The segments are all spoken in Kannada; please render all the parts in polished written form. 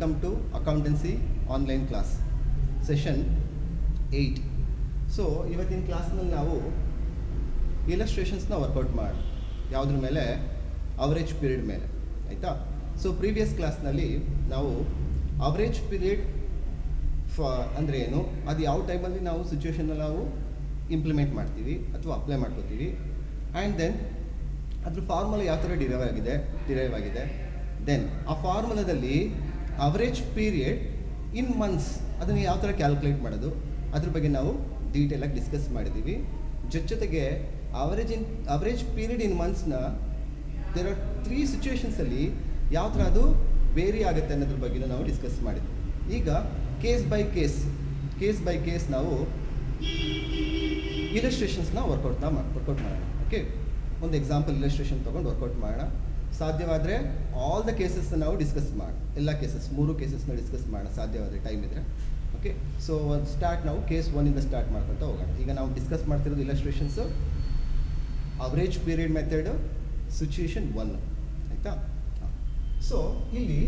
Welcome to accountancy online class session 8. So ಇವತ್ತಿನ ಕ್ಲಾಸ್ನಲ್ಲಿ ನಾವು ಇಲಸ್ಟ್ರೇಷನ್ಸ್ನ ವರ್ಕೌಟ್ ಮಾಡಿ ಯಾವುದ್ರ ಮೇಲೆ, ಅವರೇಜ್ ಪೀರಿಯಡ್ ಮೇಲೆ, ಆಯಿತಾ. ಸೊ ಪ್ರೀವಿಯಸ್ ಕ್ಲಾಸ್ನಲ್ಲಿ ನಾವು ಅವರೇಜ್ ಪೀರಿಯಡ್ ಅಂದರೆ ಏನು, ಅದು ಯಾವ ಟೈಮಲ್ಲಿ ನಾವು ಸಿಚುವೇಷನಲ್ಲಿ ನಾವು ಇಂಪ್ಲಿಮೆಂಟ್ ಮಾಡ್ತೀವಿ ಅಥವಾ ಅಪ್ಲೈ ಮಾಡ್ಕೋತೀವಿ, ಆ್ಯಂಡ್ ದೆನ್ ಅದ್ರ ಫಾರ್ಮುಲಾ ಯಾವ ಥರ ಡಿರೈವ್ ಆಗಿದೆ. ದೆನ್ ಆ ಫಾರ್ಮುಲಾದಲ್ಲಿ ಅವರೇಜ್ ಪೀರಿಯಡ್ ಇನ್ ಮಂತ್ಸ್ ಅದನ್ನು ಯಾವ ಥರ ಕ್ಯಾಲ್ಕುಲೇಟ್ ಮಾಡೋದು, ಅದ್ರ ಬಗ್ಗೆ ನಾವು ಡೀಟೇಲಾಗಿ ಡಿಸ್ಕಸ್ ಮಾಡಿದ್ದೀವಿ. ಜೊತೆಗೆ ಅವರೇಜ್ ಪೀರಿಯಡ್ ಇನ್ ಮಂತ್ಸ್ನ ದೇರ್ ಆರ್ 3 ಸಿಚುವೇಷನ್ಸಲ್ಲಿ ಯಾವ ಥರ ಅದು ವೇರಿ ಆಗುತ್ತೆ ಅನ್ನೋದ್ರ ಬಗ್ಗೆ ನಾವು ಡಿಸ್ಕಸ್ ಮಾಡಿದ್ವಿ. ಈಗ ಕೇಸ್ ಬೈ ಕೇಸ್ ನಾವು ಇಲಸ್ಟ್ರೇಷನ್ಸ್ನ ವರ್ಕೌಟ್ ಮಾಡೋಣ. ಓಕೆ, ಒಂದು ಎಕ್ಸಾಂಪಲ್ ಇಲಸ್ಟ್ರೇಷನ್ ತೊಗೊಂಡು ವರ್ಕೌಟ್ ಮಾಡೋಣ. ಸಾಧ್ಯವಾದರೆ ಆಲ್ ದ ಕೇಸಸ್ನ ನಾವು ಡಿಸ್ಕಸ್ ಮಾಡಿ, ಎಲ್ಲ ಕೇಸಸ್ 3 ಕೇಸಸ್ನ ಡಿಸ್ಕಸ್ ಮಾಡೋಣ ಸಾಧ್ಯವಾದರೆ, ಟೈಮ್ ಇದ್ದರೆ. ಓಕೆ, ಸೊ ನಾವು ಕೇಸ್ 1 ಸ್ಟಾರ್ಟ್ ಮಾಡ್ಕೊತ ಹೋಗೋಣ. ಈಗ ನಾವು ಡಿಸ್ಕಸ್ ಮಾಡ್ತಿರೋದು illustrations average period method situation 1, ಆಯಿತಾ. ಸೊ ಇಲ್ಲಿ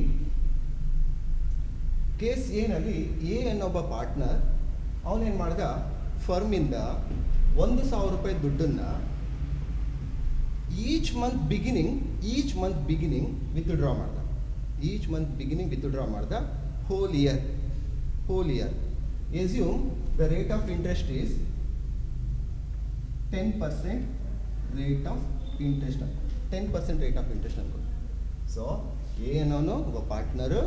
ಕೇಸ್ ಎನಲ್ಲಿ ಎ ಅನ್ನೊಬ್ಬ ಪಾರ್ಟ್ನರ್ ಅವನೇನು ಮಾಡ್ದ, ಫರ್ಮಿಂದ 1,000 ರೂಪಾಯಿ ದುಡ್ಡನ್ನು ಈಚ್ ಮಂತ್ ಬಿಗಿನಿಂಗ್ ವಿತ್ಡ್ರಾ ಮಾಡ್ದ whole year. Assume the rate of interest is 10% rate of interest ಅನ್ಕೊಂಡು. ಸೊ ಏನವನು ಒಬ್ಬ ಪಾರ್ಟ್ನರು,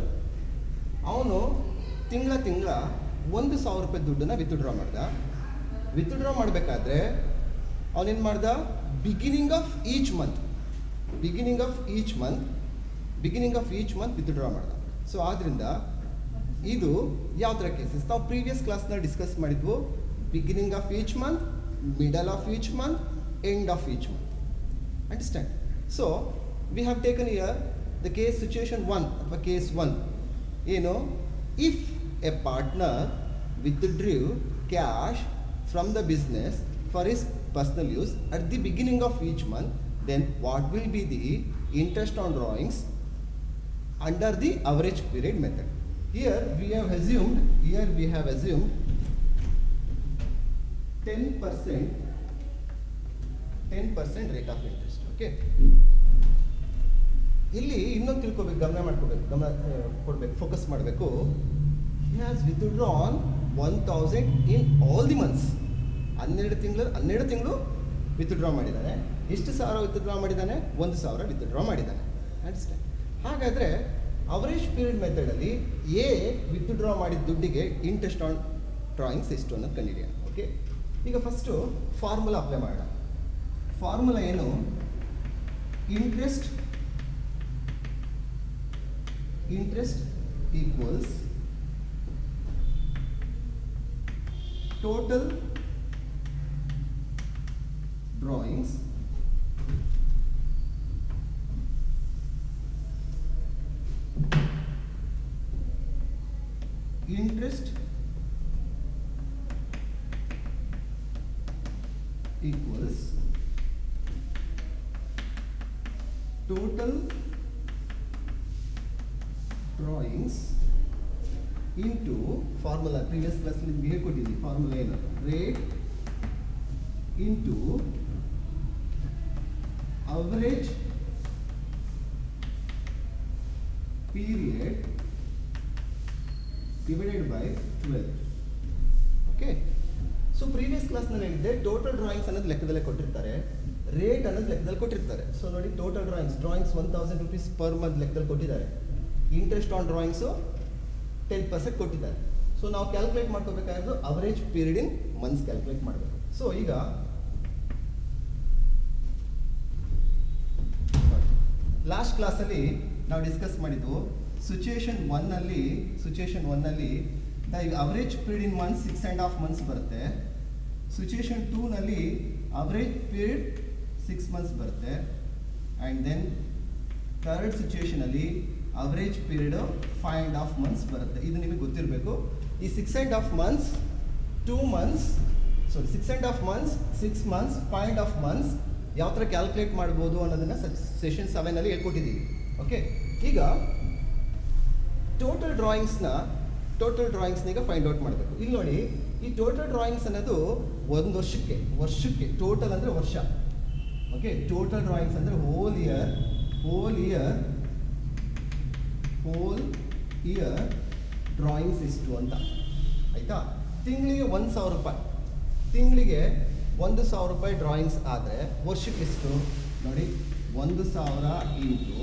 ಅವನು ತಿಂಗಳ 1,000 ರೂಪಾಯಿ ದುಡ್ಡನ್ನು ವಿತ್ಡ್ರಾ ಮಾಡಬೇಕಾದ್ರೆ ಅವನೇನು ಮಾಡ್ದ, beginning of each month withdraw ಮಾಡ್ದ. ಸೊ ಆದ್ದರಿಂದ ಇದು ಯಾವ ಥರ ಕೇಸಸ್ ನಾವು ಪ್ರೀವಿಯಸ್ ಕ್ಲಾಸ್ನಲ್ಲಿ ಡಿಸ್ಕಸ್ ಮಾಡಿದ್ವು. Beginning of each month, middle of each month, end of each month. Understand? So we have taken here the case situation 1 ಅಥವಾ ಕೇಸ್ 1 ಏನು, if A partner withdrew cash from the business for his personal use at the beginning of each month, then what will be the interest on drawings under the average period method? Here we have assumed 10% rate of interest. Okay, ಇಲ್ಲಿ ಇನ್ನೊಂದು ತಿಳ್ಕೊಬೇಕು, ಗಮನ ಕೊಡಬೇಕು, ಫೋಕಸ್ ಮಾಡಬೇಕು. He has withdrawn 1,000 in all the months. 12 ತಿಂಗಳು ವಿತ್ಡ್ರಾ ಮಾಡಿದ್ದಾನೆ. ಎಷ್ಟು ಸಾವಿರ ವಿತ್ಡ್ರಾ ಮಾಡಿದ್ದಾನೆ? 1,000 ವಿತ್ಡ್ರಾ ಮಾಡಿದ್ದಾನೆ. ಅಂಡರ್ಸ್ಟ್ಯಾಂಡ್? ಹಾಗಾದರೆ ಅವರೇಜ್ ಪೀರಿಯಡ್ ಮೆಥಡಲ್ಲಿ ಎ ವಿತ್ಡ್ರಾ ಮಾಡಿದ ದುಡ್ಡಿಗೆ ಇಂಟ್ರೆಸ್ಟ್ ಆನ್ ಡ್ರಾಯಿಂಗ್ಸ್ ಎಷ್ಟು ಅನ್ನೋದು ಕಂಡಿಡಿಯೋಣ. ಓಕೆ, ಈಗ ಫಸ್ಟು ಫಾರ್ಮುಲಾ ಅಪ್ಲೈ ಮಾಡೋಣ. ಫಾರ್ಮುಲಾ ಏನು, interest equals total drawings interest equals total drawings into formula previous ಕ್ಲಾಸಲ್ಲಿ ನಿಮಗೆ ಕೊಟ್ಟಿದ್ದೀನಿ. ಫಾರ್ಮುಲಾ ಏನು, rate into average period divided by 12. Okay, so previous ಕ್ಲಾಸ್ನಲ್ಲಿ ಹೇಳಿದ್ದೆ ಟೋಟಲ್ ಡ್ರಾಯಿಂಗ್ಸ್ ಅನ್ನೋದು ಲೆಕ್ಕದಲ್ಲೇ ಕೊಟ್ಟಿರ್ತಾರೆ, ರೇಟ್ ಅನ್ನೋದು ಲೆಕ್ಕದಲ್ಲಿ ಕೊಟ್ಟಿರ್ತಾರೆ. ಸೊ ನೋಡಿ, total drawings 1,000 rupees per month ಲೆಕ್ಕದಲ್ಲಿ ಕೊಟ್ಟಿದ್ದಾರೆ. ಇಂಟ್ರೆಸ್ಟ್ ಆನ್ ಡ್ರಾಯಿಂಗ್ಸು 10% ಕೊಟ್ಟಿದ್ದಾರೆ. ಸೊ ನಾವು ಕ್ಯಾಲ್ಕುಲೇಟ್ ಮಾಡ್ಕೋಬೇಕಾಗಿರೋದು average period in months calculate ಮಾಡಬೇಕು. ಸೊ ಈಗ ಲಾಸ್ಟ್ ಕ್ಲಾಸಲ್ಲಿ ನಾವು ಡಿಸ್ಕಸ್ ಮಾಡಿದ್ದು ಸಿಚುಯೇಷನ್ 1ನಲ್ಲಿ ಈಗ average period in months 6.5 months ಬರುತ್ತೆ. ಸಿಚುಯೇಷನ್ 2ನಲ್ಲಿ ಅವರೇಜ್ ಪೀರಿಯಡ್ 6 months ಬರುತ್ತೆ. ಆ್ಯಂಡ್ ದೆನ್ ಥರ್ಡ್ ಸಿಚುಯೇಷನಲ್ಲಿ ಅವರೇಜ್ ಪೀರಿಯಡ್ 5.5 months ಬರುತ್ತೆ. ಇದು ನಿಮಗೆ ಗೊತ್ತಿರಬೇಕು. ಈ 6.5 months, 6 months, 5.5 months ಯಾವ ಥರ ಕ್ಯಾಲ್ಕುಲೇಟ್ ಮಾಡ್ಬೋದು ಅನ್ನೋದನ್ನು ಸೆಷನ್ 7ನಲ್ಲಿ ಹೇಳ್ಕೊಟ್ಟಿದ್ದೀವಿ. ಓಕೆ, ಈಗ ಟೋಟಲ್ ಡ್ರಾಯಿಂಗ್ಸ್ನ ಈಗ ಫೈಂಡ್ ಔಟ್ ಮಾಡಬೇಕು. ಇಲ್ಲಿ ನೋಡಿ, ಈ ಟೋಟಲ್ ಡ್ರಾಯಿಂಗ್ಸ್ ಅನ್ನೋದು ಒಂದು ವರ್ಷಕ್ಕೆ ಟೋಟಲ್ ಅಂದರೆ ವರ್ಷ. ಓಕೆ, ಟೋಟಲ್ ಡ್ರಾಯಿಂಗ್ಸ್ ಅಂದರೆ ಹೋಲ್ ಇಯರ್ ಡ್ರಾಯಿಂಗ್ಸ್ ಇಷ್ಟು ಅಂತ, ಆಯಿತಾ. ತಿಂಗಳಿಗೆ 1,000 ರೂಪಾಯಿ, ತಿಂಗಳಿಗೆ 1,000 ರೂಪಾಯಿ ಡ್ರಾಯಿಂಗ್ಸ್ ಆದರೆ ವರ್ಷಕ್ಕೆ ಎಷ್ಟು ನೋಡಿ, 1,000 ಇಂಟು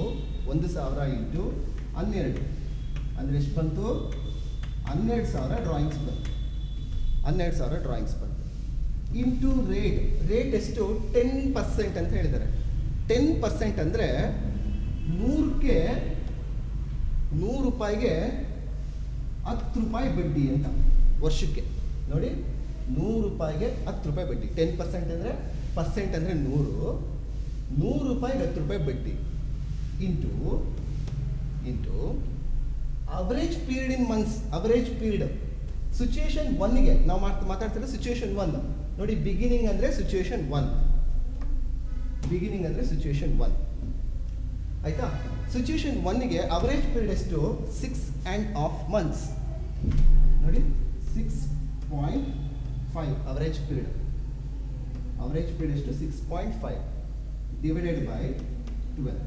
12 ಅಂದರೆ ಎಷ್ಟು ಬಂತು? 12,000 ಡ್ರಾಯಿಂಗ್ಸ್ ಬಂತು. 12,000 ಡ್ರಾಯಿಂಗ್ಸ್ ಬಂತು ಇಂಟು ರೇಟ್ ಎಷ್ಟು? 10% ಅಂತ ಹೇಳಿದ್ದಾರೆ. 10% ಅಂದರೆ 100ಕ್ಕೆ 100 ರೂಪಾಯಿಗೆ 10 ರೂಪಾಯಿ ಬಡ್ಡಿ ಅಂತ ವರ್ಷಕ್ಕೆ. ನೋಡಿ, 100 ರೂಪಾಯಿಗೆ 10 ರೂಪಾಯಿ ಬಡ್ಡಿ. 10% ಅಂದರೆ ಪರ್ಸೆಂಟ್ ಅಂದರೆ 100 ರೂಪಾಯಿಗೆ 10 ರೂಪಾಯಿ ಬಡ್ಡಿ into average period in months. Average period situation 1ಗೆ ನಾವು ಮಾತಾಡ್ತಿರೋ ಸಿಚುಯೇಷನ್ 1 ನೋಡಿ. ಬಿಗಿನಿಂಗ್ ಅಂದರೆ ಸಿಚುಯೇಷನ್ 1, ಆಯಿತಾ. ಸಿಚುಯೇಷನ್ 1ಗೆ ಅವರೇಜ್ ಪೀರಿಯಡ್ ಎಷ್ಟು? 6.5 months ನೋಡಿ. 6.5 ಅವರೇಜ್ ಪೀರಿಯಡ್ ಎಷ್ಟು? 6.5 ಡಿವೈಡೆಡ್ ಬೈ 12.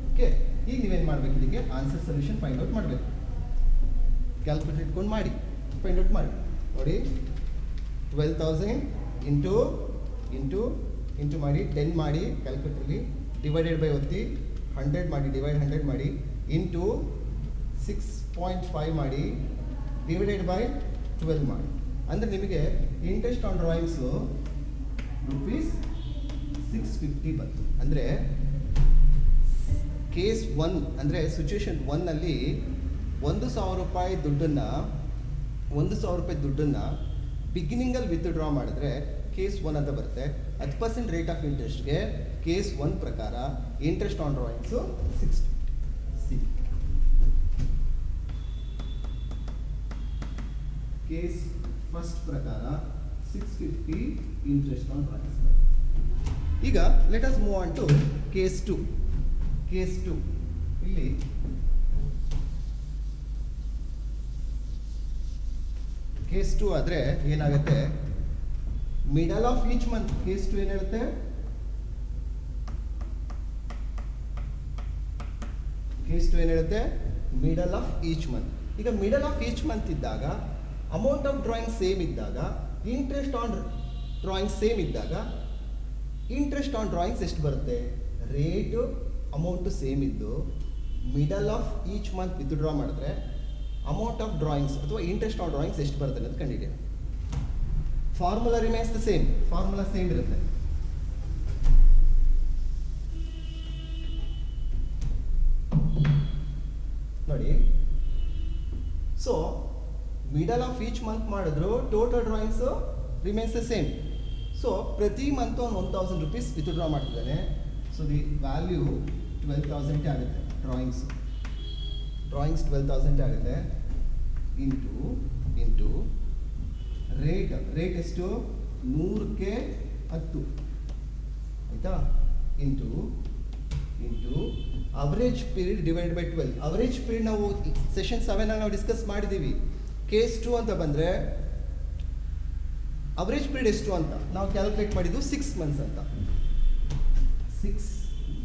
ಓಕೆ, ಈಗ ನೀವೇನು ಮಾಡಬೇಕು? ಇದಕ್ಕೆ ಆನ್ಸರ್ ಸೊಲ್ಯೂಷನ್ ಫೈಂಡ್ ಔಟ್ ಮಾಡಬೇಕು. ಕ್ಯಾಲ್ಕುಲೇಟರ್ ಇಟ್ಕೊಂಡು ಫೈಂಡ್ ಔಟ್ ಮಾಡಿ ನೋಡಿ. 12,000 ಇಂಟು ಮಾಡಿ 10 ಮಾಡಿ ಕ್ಯಾಲ್ಕುಲೇಟರ್ಲಿ, ಡಿವೈಡೆಡ್ ಬೈ ಒತ್ತಿ 100 ಮಾಡಿ, ಡಿವೈಡ್ 100 ಮಾಡಿ, ಇಂಟು 6.5 ಮಾಡಿ, ಡಿವೈಡೆಡ್ ಬೈ 12 ಮಾಡಿ. ಅಂದರೆ ನಿಮಗೆ ಇಂಟ್ರೆಸ್ಟ್ ಆನ್ ಡ್ರಾಯಿಂಗ್ಸು ₹650 ಬಂತು. ಅಂದರೆ ಕೇಸ್ 1 ಅಂದರೆ ಸಿಚುಯೇಷನ್ 1ನಲ್ಲಿ 1,000 ರೂಪಾಯಿ ದುಡ್ಡನ್ನು ಬಿಗಿನಿಂಗಲ್ಲಿ ವಿತ್ಡ್ರಾ ಮಾಡಿದ್ರೆ ಕೇಸ್ 1 ಅಂತ ಬರುತ್ತೆ. 10% ರೇಟ್ ಆಫ್ ಇಂಟ್ರೆಸ್ಟ್ಗೆ ಕೇಸ್ 1 ಪ್ರಕಾರ interest on drawings 650. Case first ಪ್ರಕಾರ 650 ಇಂಟ್ರೆಸ್ಟ್ ಆನ್ ಡ್ರಾಯಿಂಗ್ಸ್. ಈಗ let us move on to case 2. ಇಲ್ಲಿ ಕೇಸ್ 2 ಆದರೆ ಏನಾಗುತ್ತೆ? Middle of each month. Case 2 ಏನಿರುತ್ತೆ? Middle of each month. ಈಗ ಮಿಡಲ್ ಆಫ್ ಈಚ್ ಮಂತ್ ಇದ್ದಾಗ ಅಮೌಂಟ್ ಆಫ್ ಡ್ರಾಯಿಂಗ್ ಸೇಮ್ ಇದ್ದಾಗ, ಇಂಟ್ರೆಸ್ಟ್ ಆನ್ ಡ್ರಾಯಿಂಗ್ ಸೇಮ್ ಇದ್ದಾಗ, ಇಂಟ್ರೆಸ್ಟ್ ಆನ್ ಡ್ರಾಯಿಂಗ್ಸ್ ಎಷ್ಟು ಬರುತ್ತೆ? ರೇಟು ಅಮೌಂಟು ಸೇಮ್ ಇದ್ದು middle of each month withdraw ಮಾಡಿದ್ರೆ ಅಮೌಂಟ್ ಆಫ್ ಡ್ರಾಯಿಂಗ್ಸ್ ಅಥವಾ ಇಂಟ್ರೆಸ್ಟ್ ಆನ್ ಡ್ರಾಯಿಂಗ್ಸ್ ಎಷ್ಟು ಬರುತ್ತೆ ಅನ್ನೋದು ಕಂಡುಹಿಡಿಯೋಣ. Formula remains the same. Formula same ಇರುತ್ತೆ. ನೋಡಿ, so middle of each month ಮಾಡಿದ್ರು total drawings remains the same. So ಪ್ರತಿ ಮಂತ್ ಅವ್ನು 1,000 ರೂಪೀಸ್ ವಿತ್ಡ್ರಾ ಮಾಡ್ತಿದ್ದಾನೆ. ಸೊ ದಿ ವ್ಯಾಲ್ಯೂ 12,000 ಆಗುತ್ತೆ. ಡ್ರಾಯಿಂಗ್ಸ್ 12,000 ಆಗುತ್ತೆ. ಇಂಟು ರೇಟ್ ಎಷ್ಟು? 100ಕ್ಕೆ 10, ಆಯಿತಾ. Into average period divide by 12. Average period ನಾವು ಸೆಷನ್ 7 ನಾವು ಡಿಸ್ಕಸ್ ಮಾಡಿದ್ದೀವಿ. ಕೇಸ್ 2 ಅಂತ ಬಂದರೆ ಅವರೇಜ್ ಪೀರಿಯಡ್ ಎಷ್ಟು ಅಂತ ನಾವು ಕ್ಯಾಲ್ಕುಲೇಟ್ ಮಾಡಿದ್ದು 6 months ಅಂತ. 6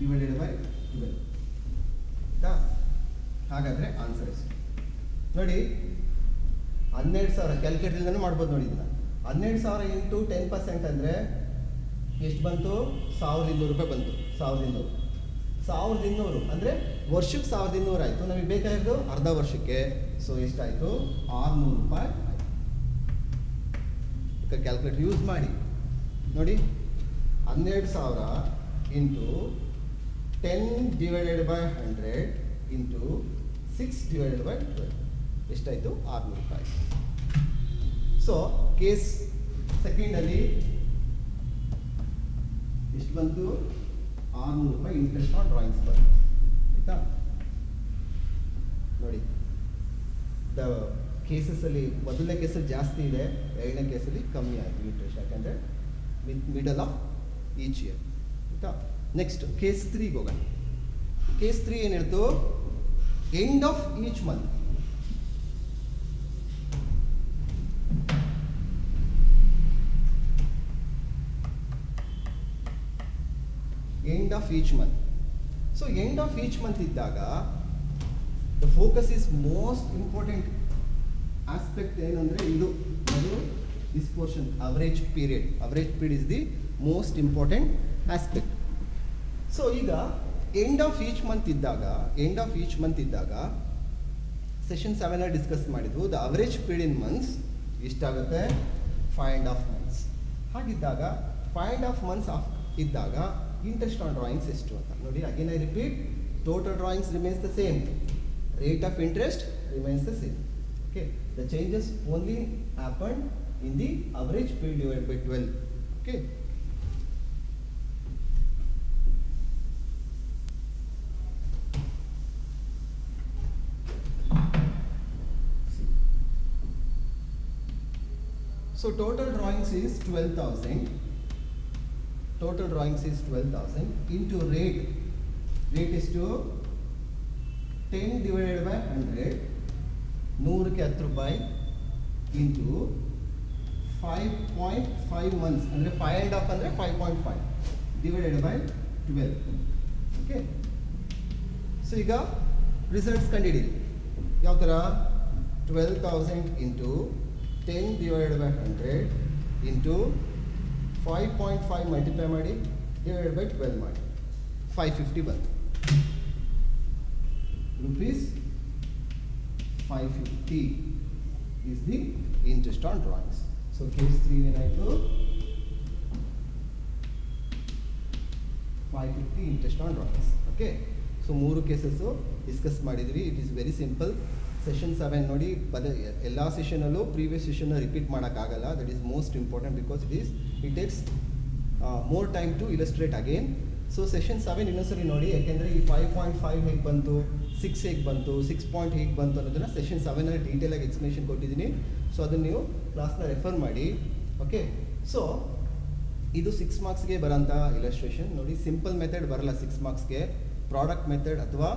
ಡಿವೈಡೆಡ್ ಬೈ 12, ಆಯಿತಾ. ಹಾಗಾದರೆ ಆನ್ಸರ್ ಎಷ್ಟು ನೋಡಿ? 12,000 ಕ್ಯಾಲ್ಕುಲೇಟರ್ಯಿಂದಲೂ ಮಾಡ್ಬೋದು ನೋಡಿ. ಇದನ್ನು 12,000 ಇಂಟು 10% ಅಂದರೆ ಎಷ್ಟು ಬಂತು? 1,200 ರೂಪಾಯಿ ಬಂತು. 1,200 ಅಂದರೆ ವರ್ಷಕ್ಕೆ 1,200 ಆಯಿತು. ನಮಗೆ ಬೇಕಾಗಿರೋದು ಅರ್ಧ ವರ್ಷಕ್ಕೆ. ಸೊ ಎಷ್ಟಾಯಿತು? 600 ರೂಪಾಯಿ ಆಯಿತು. ಕ್ಯಾಲ್ಕುಲೇಟರ್ ಯೂಸ್ ಮಾಡಿ ನೋಡಿ. 12,000 into 10 divided by 100 into 6 divided by 12 ಎಷ್ಟಾಯಿತು? 600 ರೂಪಾಯಿ. ಸೊ ಕೇಸ್ ಸೆಕೆಂಡಲ್ಲಿ ಎಷ್ಟು ಬಂತು? 600 ರೂಪಾಯಿ ಇಂಟ್ರೆಸ್ಟ್ ಆನ್ ಡ್ರಾಯಿಂಗ್ಸ್ ಬಂತು, ಆಯಿತಾ. ನೋಡಿ, ದ ಕೇಸಸಲ್ಲಿ ಮೊದಲನೇ ಕೇಸಲ್ಲಿ ಜಾಸ್ತಿ ಇದೆ, ಎರಡನೇ ಕೇಸಲ್ಲಿ ಕಮ್ಮಿ ಆಯಿತು ಇಂಟ್ರೆಸ್ಟ್, ಯಾಕಂದರೆ ಮಿಡಲ್ ಆಫ್ ಈಚ್ ಇಯರ್, ಆಯಿತಾ. ನೆಕ್ಸ್ಟ್ ಕೇಸ್ 3ಗೆ ಹೋಗೋಣ. ಕೇಸ್ 3 ಏನು ಹೇಳ್ತು? End of each month. End of each month. So end of each month ಇದ್ದಾಗ the focus is most important aspect ಏನಂದ್ರೆ ಇದು this portion average period is the most important aspect. So ಈಗ end of each month ಇದ್ದಾಗ ಸೆಷನ್ 7 ಅಲ್ಲಿ ಡಿಸ್ಕಸ್ ಮಾಡಿದ್ವು the average period in months ಎಷ್ಟಾಗುತ್ತೆ 5.5 months. ಹಾಗಿದ್ದಾಗ 5.5 months ಇದ್ದಾಗ ಇಂಟ್ರೆಸ್ಟ್ ಆನ್ ಡ್ರಾಯಿಂಗ್ಸ್ ಎಷ್ಟು ಅಂತ ನೋಡಿ. Again I repeat, total drawings remains the same, rate of interest remains the same. Okay, the changes only happen in the average period divide by 12. Okay, so total drawings is 12,000. Total drawings is 12,000 into rate is to 10 divided by 100, 100 ಕ್ಕೆ 10 ರೂಪಾಯಿ into 5.5 months ಅಂದರೆ 5.5 ಅಂದರೆ 5.5 divided by 12. ಓಕೆ, ಸೊ ಈಗ ರಿಸಲ್ಟ್ಸ್ ಕಂಡುಹಿಡಿಯಿರಿ. ಯಾವ ಥರ? 12,000 into 10 divided by 100 into 5.5 multiply ಮಾಡಿ ಡಿವೈಡೆಡ್ ಬೈ 12 ಮಾಡಿ 550 ಬಂತು. rupees 550 is the interest on drawings. So case 3 ಏನಾಯಿತು? 550 interest on drawings. Okay, so 3 cases discuss ಮಾಡಿದ್ವಿ. It is very simple. Session 7 ನೋಡಿ, ಎಲ್ಲ ಸೆಷನಲ್ಲೂ ಪ್ರೀವಿಯಸ್ ಸೆಷನ್ನ ರಿಪೀಟ್ ಮಾಡೋಕ್ಕಾಗಲ್ಲ. That is most important because it takes more time to illustrate again. So session 7 ಇನ್ನೊಂದ್ಸರಿ ನೋಡಿ, ಯಾಕೆಂದರೆ ಈ 5.5 ಹೇಗೆ ಬಂತು, 6 ಹೇಗೆ ಬಂತು, 6 ಪಾಯಿಂಟ್ ಹೇಗೆ ಬಂತು ಅನ್ನೋದನ್ನು ಸೆಷನ್ 7ನಲ್ಲಿ ಡೀಟೇಲಾಗಿ ಎಕ್ಸ್ಪ್ಲನೇಷನ್ ಕೊಟ್ಟಿದ್ದೀನಿ. ಸೊ ಅದನ್ನು ನೀವು ಕ್ಲಾಸ್ನ ರೆಫರ್ ಮಾಡಿ. ಓಕೆ, ಸೊ ಇದು 6 ಮಾರ್ಕ್ಸ್ಗೆ ಬರೋಂಥ ಇಲಸ್ಟ್ರೇಷನ್ ನೋಡಿ. ಸಿಂಪಲ್ ಮೆಥಡ್ ಬರಲ್ಲ 6 ಮಾರ್ಕ್ಸ್ಗೆ, ಪ್ರಾಡಕ್ಟ್ ಮೆಥಡ್ ಅಥವಾ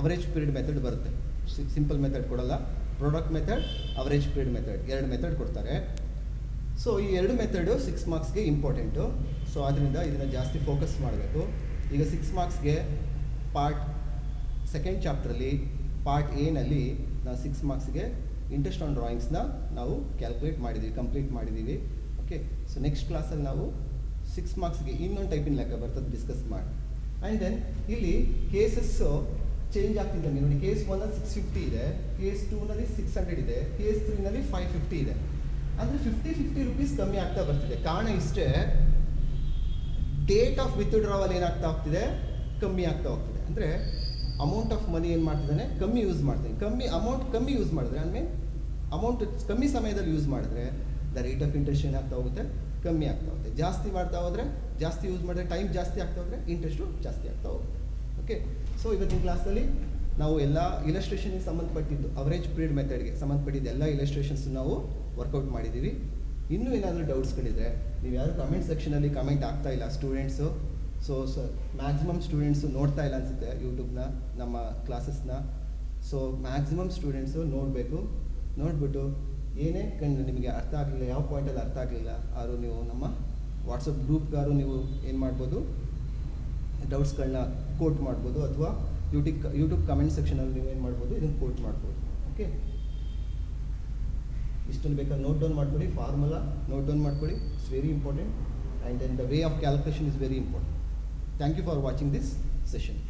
ಅವರೇಜ್ ಪೀರಿಯಡ್ ಮೆಥಡ್ ಬರುತ್ತೆ. ಸಿಂಪಲ್ ಮೆಥಡ್ ಕೊಡಲ್ಲ, product method, average period method, 2 method ಕೊಡ್ತಾರೆ. ಸೊ ಈ 2 ಮೆಥಡು 6 ಮಾರ್ಕ್ಸ್ಗೆ ಇಂಪಾರ್ಟೆಂಟು. ಸೊ ಆದ್ದರಿಂದ ಇದನ್ನು ಜಾಸ್ತಿ ಫೋಕಸ್ ಮಾಡಬೇಕು. ಈಗ 6 ಮಾರ್ಕ್ಸ್ಗೆ ಪಾರ್ಟ್ 2 ಚಾಪ್ಟ್ರಲ್ಲಿ ಪಾರ್ಟ್ ಎನಲ್ಲಿ ನಾವು 6 ಮಾರ್ಕ್ಸ್ಗೆ ಇಂಟ್ರೆಸ್ಟ್ ಆನ್ ಡ್ರಾಯಿಂಗ್ಸ್ನ ನಾವು ಕಂಪ್ಲೀಟ್ ಮಾಡಿದ್ದೀವಿ. ಓಕೆ, ಸೊ ನೆಕ್ಸ್ಟ್ ಕ್ಲಾಸಲ್ಲಿ ನಾವು 6 ಮಾರ್ಕ್ಸ್ಗೆ ಇನ್ನೊಂದು ಟೈಪಿನ ಲೆಕ್ಕ ಬರ್ತದೆ, ಡಿಸ್ಕಸ್ ಮಾಡಿ. ಆ್ಯಂಡ್ ದೆನ್ ಇಲ್ಲಿ ಕೇಸಸ್ಸು ಚೇಂಜ್ ಆಗ್ತಿದ್ದಂಗೆ ನೋಡಿ. ಕೇಸ್ 1ನಲ್ಲಿ 650 ಇದೆ, ಕೇಸ್ 2ನಲ್ಲಿ 600 ಇದೆ, ಕೇಸ್ 3ನಲ್ಲಿ 550 ಇದೆ. ಅಂದರೆ 50 ರೂಪೀಸ್ ಕಮ್ಮಿ ಆಗ್ತಾ ಬರ್ತಿದೆ. ಕಾರಣ ಇಷ್ಟೇ, ಡೇಟ್ ಆಫ್ ವಿತ್ಡ್ರಾವಲ್ ಏನಾಗ್ತಾ ಹೋಗ್ತಿದೆ, ಕಮ್ಮಿ ಆಗ್ತಾ ಹೋಗ್ತಿದೆ. ಅಂದರೆ ಅಮೌಂಟ್ ಆಫ್ ಮನಿ ಏನು ಮಾಡ್ತಿದ್ದಾನೆ, ಕಮ್ಮಿ ಯೂಸ್ ಮಾಡ್ತಾನೆ. ಕಮ್ಮಿ ಯೂಸ್ ಮಾಡಿದ್ರೆ ಅಂದರೆ ಅಮೌಂಟ್ ಕಮ್ಮಿ ಸಮಯದಲ್ಲಿ ಯೂಸ್ ಮಾಡಿದ್ರೆ ದ ರೇಟ್ ಆಫ್ ಇಂಟ್ರೆಸ್ಟ್ ಏನಾಗ್ತಾ ಹೋಗುತ್ತೆ, ಕಮ್ಮಿ ಆಗ್ತಾ ಹೋಗುತ್ತೆ. ಜಾಸ್ತಿ ಮಾಡ್ತಾ ಹೋದರೆ, ಜಾಸ್ತಿ ಯೂಸ್ ಮಾಡಿದ್ರೆ, ಟೈಮ್ ಜಾಸ್ತಿ ಆಗ್ತಾ ಹೋದರೆ ಇಂಟ್ರೆಸ್ಟು ಜಾಸ್ತಿ ಆಗ್ತಾ ಹೋಗುತ್ತೆ. ಓಕೆ, ಸೊ ಇವತ್ತಿನ ಕ್ಲಾಸಲ್ಲಿ ನಾವು ಎಲ್ಲ ಇಲಸ್ಟ್ರೇಷನ್ಗೆ ಸಂಬಂಧಪಟ್ಟಿದ್ದು, ಅವರೇಜ್ ಪೀರಿಯಡ್ ಮೆಥಡ್ಗೆ ಸಂಬಂಧಪಟ್ಟಿದ್ದು ಎಲ್ಲ ಇಲಸ್ಟ್ರೇಷನ್ಸ್ ನಾವು ವರ್ಕೌಟ್ ಮಾಡಿದ್ದೀವಿ. ಇನ್ನೂ ಏನಾದರೂ ಡೌಟ್ಸ್ಗಳಿದ್ರೆ ನೀವು ಯಾರು ಕಮೆಂಟ್ ಸೆಕ್ಷನಲ್ಲಿ ಕಮೆಂಟ್ ಆಗ್ತಾ ಇಲ್ಲ ಸ್ಟೂಡೆಂಟ್ಸು. ಸೊ ಮ್ಯಾಕ್ಸಿಮಮ್ ಸ್ಟೂಡೆಂಟ್ಸು ನೋಡ್ತಾ ಇಲ್ಲ ಅನಿಸುತ್ತೆ ಯೂಟ್ಯೂಬ್ನ ನಮ್ಮ ಕ್ಲಾಸಸ್ನ. ಸೊ ಮ್ಯಾಕ್ಸಿಮಮ್ ಸ್ಟೂಡೆಂಟ್ಸು ನೋಡಿಬಿಟ್ಟು ಏನೇ ನಿಮಗೆ ಅರ್ಥ ಆಗಲಿಲ್ಲ, ಯಾವ ಪಾಯಿಂಟಲ್ಲಿ ಅರ್ಥ ಆಗಲಿಲ್ಲ ಆದರೂ ನೀವು ನಮ್ಮ ವಾಟ್ಸಪ್ ಗ್ರೂಪ್ಗಾರು ನೀವು ಏನು ಮಾಡ್ಬೋದು, ಡೌಟ್ಸ್ಗಳನ್ನ ಕೋಟ್ ಮಾಡ್ಬೋದು, ಅಥವಾ ಯೂಟ್ಯೂಬ್ ಕಮೆಂಟ್ ಸೆಕ್ಷನಲ್ಲಿ ನೀವು ಏನು ಮಾಡ್ಬೋದು, ಇದನ್ನು ಕೋಟ್ ಮಾಡ್ಬೋದು. ಓಕೆ, ಇಷ್ಟನ್ನು ಬೇಕಾದ್ರೆ ನೋಟ್ ಡೌನ್ ಮಾಡ್ಕೊಳ್ಳಿ, ಫಾರ್ಮುಲಾ ನೋಟ್ ಡೌನ್ ಮಾಡ್ಕೊಳ್ಳಿ, it's very important. And then the way of calculation is very important. Thank you for watching this session.